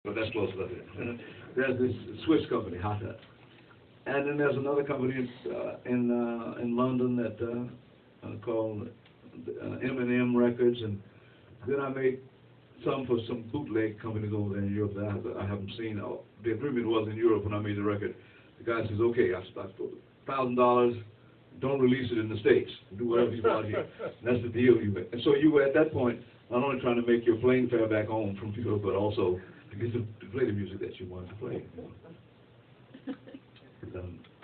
but that's close enough. There's this Swiss company, Hata, and then there's another company in London that called M&M Records, and then I made some for some bootleg companies over there in Europe that I haven't seen. The agreement was in Europe when I made the record. The guy says, "Okay, I put $1,000. Don't release it in the States. Do whatever you want here." And that's the deal you make. And so you were at that point not only trying to make your plane fare back home from Europe, but also to get to play the music that you wanted to play.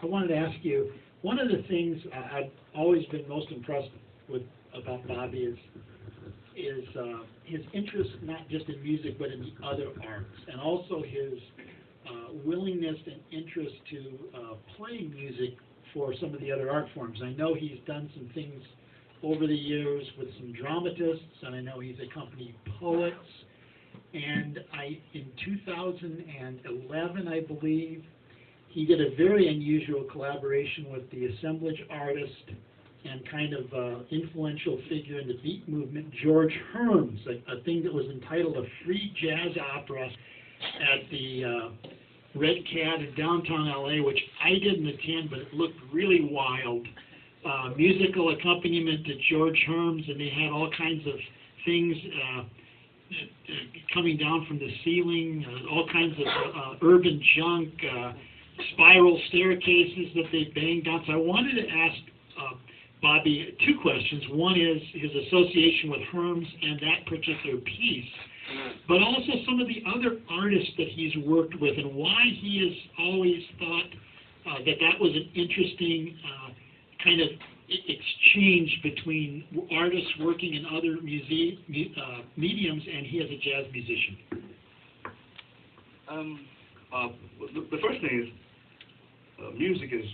I wanted to ask you, one of the things I've always been most impressed with about Bobby is his interest not just in music but in the other arts, and also his willingness and interest to play music for some of the other art forms. I know he's done some things over the years with some dramatists, and I know he's accompanied poets. And in 2011, I believe, he did a very unusual collaboration with the assemblage artist and kind of influential figure in the beat movement, George Herms, a thing that was entitled A Free Jazz Opera at the Red Cat in downtown LA, which I didn't attend, but it looked really wild. Musical accompaniment to George Herms, and they had all kinds of things coming down from the ceiling, all kinds of urban junk, spiral staircases that they banged down. So I wanted to ask Bobby two questions. One is his association with Herms and that particular piece, but also some of the other artists that he's worked with and why he has always thought that was an interesting kind of exchange between artists working in other mediums and he as a jazz musician. The first thing is music is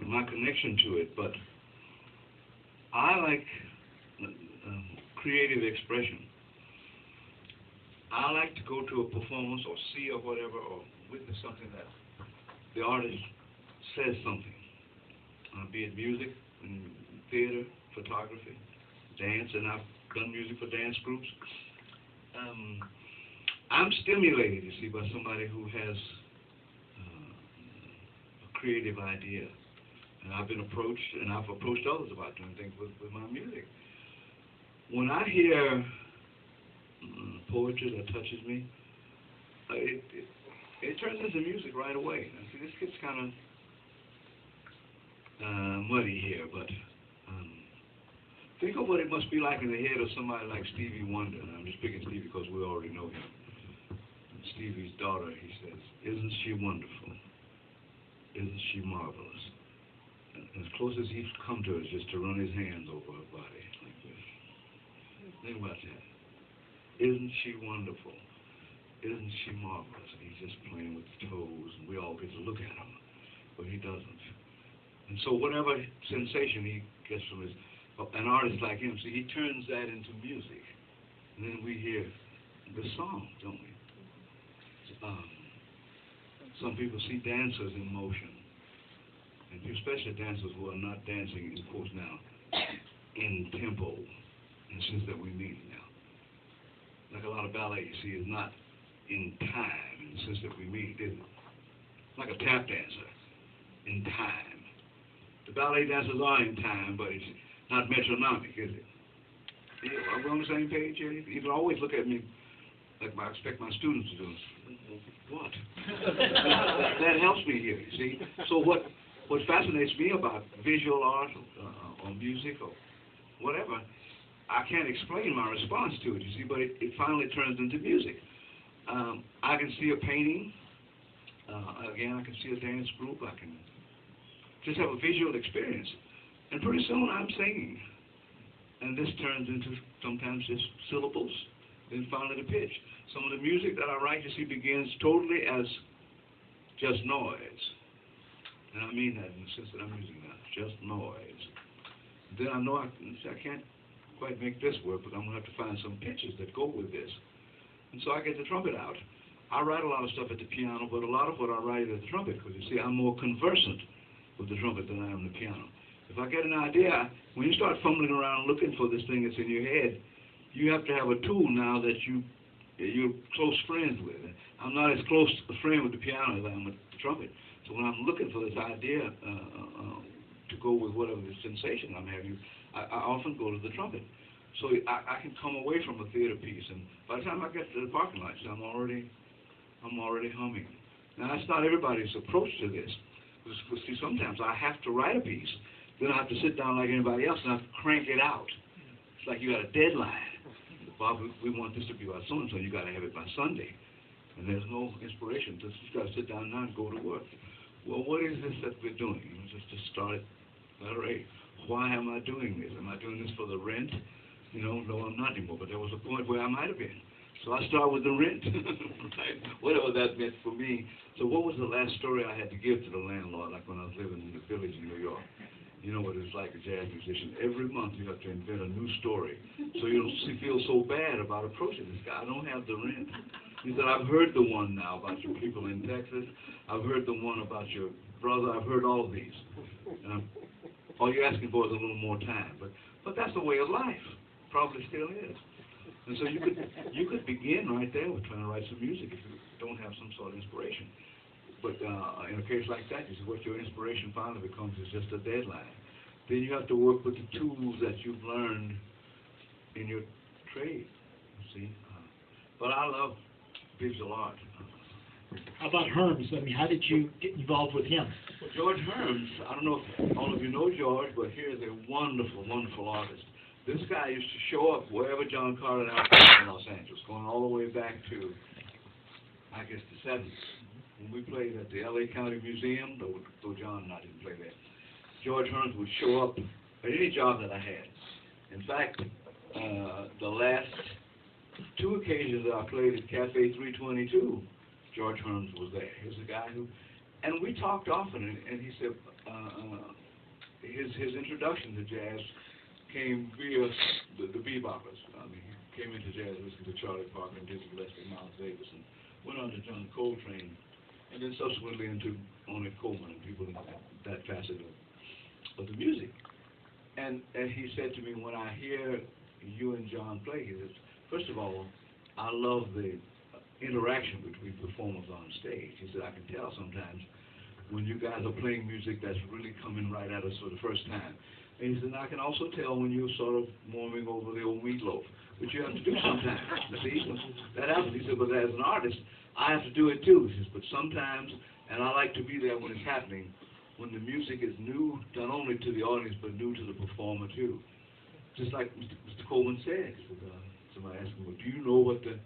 my connection to it, but I like creative expression. I like to go to a performance or see or whatever or witness something that the artist says something, be it music, theater, photography, dance, and I've done music for dance groups. I'm stimulated, you see, by somebody who has a creative idea. And I've been approached, and I've approached others about doing things with my music. When I hear poetry that touches me, it turns into music right away. Now, see, this gets kind of muddy here, but think of what it must be like in the head of somebody like Stevie Wonder. And I'm just picking Stevie because we already know him. And Stevie's daughter, he says, "Isn't she wonderful? Isn't she marvelous?" And as close as he's come to it is just to run his hands over her body like this. Think about that. Isn't she wonderful? Isn't she marvelous? And he's just playing with his toes, and we all get to look at him, but he doesn't. And so whatever sensation he gets from an artist like him, see, he turns that into music. And then we hear the song, don't we? Some people see dancers in motion, and especially dancers who are not dancing, in quotes now, in tempo, in the sense that we mean it now. Like a lot of ballet, you see, is not in time, in the sense that we mean it, is it? Like a tap dancer, in time. The ballet dancers are in time, but it's not metronomic, is it? Are we on the same page here? You can always look at me like I expect my students to do. What? that helps me here, you see? So what fascinates me about visual art or music or whatever, I can't explain my response to it, you see, but it finally turns into music. I can see a painting. Again, I can see a dance group. I can just have a visual experience. And pretty soon I'm singing. And this turns into sometimes just syllables, then finally the pitch. Some of the music that I write, you see, begins totally as just noise. And I mean that in the sense that I'm using that, just noise. Then I know I can't quite make this work, but I'm going to have to find some pitches that go with this. And so I get the trumpet out. I write a lot of stuff at the piano, but a lot of what I write at the trumpet, because you see, I'm more conversant with the trumpet than I am the piano. If I get an idea, when you start fumbling around looking for this thing that's in your head, you have to have a tool now that you're close friends with. I'm not as close a friend with the piano as I am with the trumpet. So when I'm looking for this idea to go with whatever the sensation I'm having, I often go to the trumpet. So I can come away from a theater piece, and by the time I get to the parking lot, I'm already humming. Now that's not everybody's approach to this. Because see, sometimes I have to write a piece, then I have to sit down like anybody else and I have to crank it out. It's like you got a deadline. Bob, we want this to be by so and so. You got to have it by Sunday, and there's no inspiration. Just you got to sit down now and go to work. Well, what is this that we're doing? You know, just to start at letter A. Why am I doing this? Am I doing this for the rent? You know, no, I'm not anymore. But there was a point where I might have been. So I start with the rent, right? Whatever that meant for me. So what was the last story I had to give to the landlord, like when I was living in the village in New York? You know what it's like, a jazz musician. Every month you have to invent a new story. So you don't feel so bad about approaching this guy. I don't have the rent. He said, I've heard the one now about your people in Texas. I've heard the one about your brother. I've heard all of these. All you're asking for is a little more time. But that's the way of life. Probably still is. And so you could begin right there with trying to write some music if you don't have some sort of inspiration. But in a case like that, you see what your inspiration finally becomes is just a deadline. Then you have to work with the tools that you've learned in your trade, you see. But I love Bibbs a lot. How about Herms? I mean, how did you get involved with him? Well, George Herms, I don't know if all of you know George, but here's a wonderful, wonderful artist. This guy used to show up wherever John Carter and I played in Los Angeles, going all the way back to, I guess, the 70s. When we played at the L.A. County Museum, though John and I didn't play there, George Herms would show up at any job that I had. In fact, the last two occasions that I played at Cafe 322, George Herms was there. He was a guy who, and we talked often, and he said his introduction to jazz came via the beboppers. I mean, he came into jazz listening to Charlie Parker and Dizzy Gillespie, Miles Davis, and went on to John Coltrane, and then subsequently into Ornette Coleman and people in that facet of the music. And he said to me, when I hear you and John play, he says, first of all, I love the interaction between performers on stage. He said, I can tell sometimes when you guys are playing music that's really coming right at us for the first time. And he said, I can also tell when you're sort of warming over the old meatloaf, which you have to do sometimes. See, that happens. He said, but as an artist, I have to do it too. He says, but sometimes, and I like to be there when it's happening, when the music is new, not only to the audience, but new to the performer too. Just like Mr. Coleman said, somebody asked him, well, do you know what the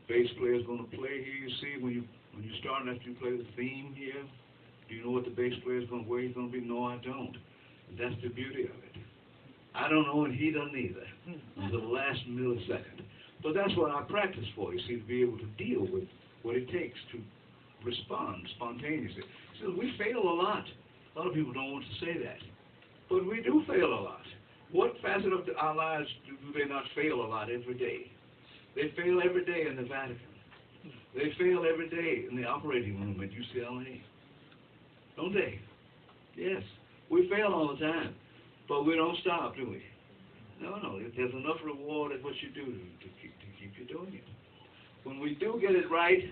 bass player is going to play here? You see, when you start after you play the theme here, do you know what the bass player is going to, where he's going to be? No, I don't. And that's the beauty of it. I don't know, and he doesn't either, until the last millisecond. But that's what I practice for, you see, to be able to deal with what it takes to respond spontaneously. So we fail a lot. A lot of people don't want to say that. But we do fail a lot. What facet of our lives do they not fail a lot every day? They fail every day in the Vatican. They fail every day in the operating room at UCLA. Don't they? Yes. We fail all the time. But we don't stop, do we? No. There's enough reward at what you do to keep you doing it. When we do get it right,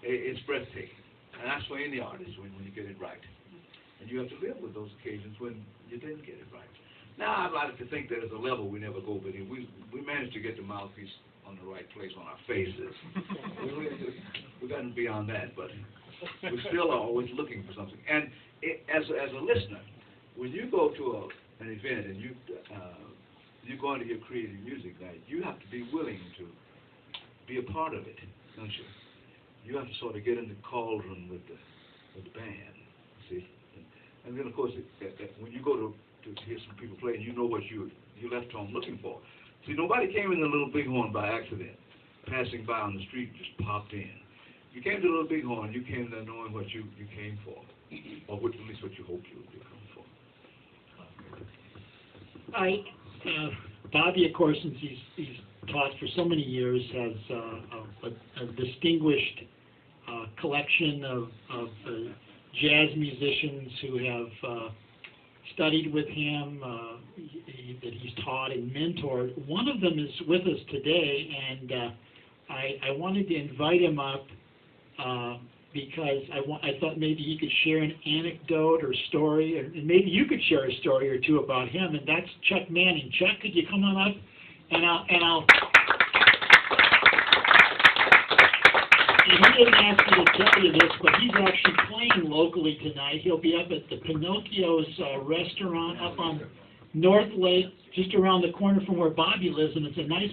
it's breathtaking. And that's for any artist when you get it right. And you have to live with those occasions when you didn't get it right. Now, I'd like to think that there's a level we never go, but we managed to get the mouthpiece on the right place on our faces. We've gotten beyond that, but we still are always looking for something. And as a listener, when you go to an event and you're going to hear creative music night, you have to be willing to be a part of it, don't you? You have to sort of get in the cauldron with the band, see? And then, of course, when you go to hear some people play, and you know what you left home looking for. See, nobody came in the Little Bighorn by accident, passing by on the street and just popped in. You came to the Little Bighorn, you came there knowing what you came for, or at least what you hoped you would come for. Bobby, of course, since he's taught for so many years, has a distinguished collection of jazz musicians who have studied with him, that he's taught and mentored. One of them is with us today, and I wanted to invite him up, because I thought maybe he could share an anecdote or story, and maybe you could share a story or two about him, and that's Chuck Manning. Chuck, could you come on up? And he didn't ask me to tell you this, but he's actually playing locally tonight. He'll be up at the Pinocchio's restaurant up on North Lake, just around the corner from where Bobby lives, and it's a nice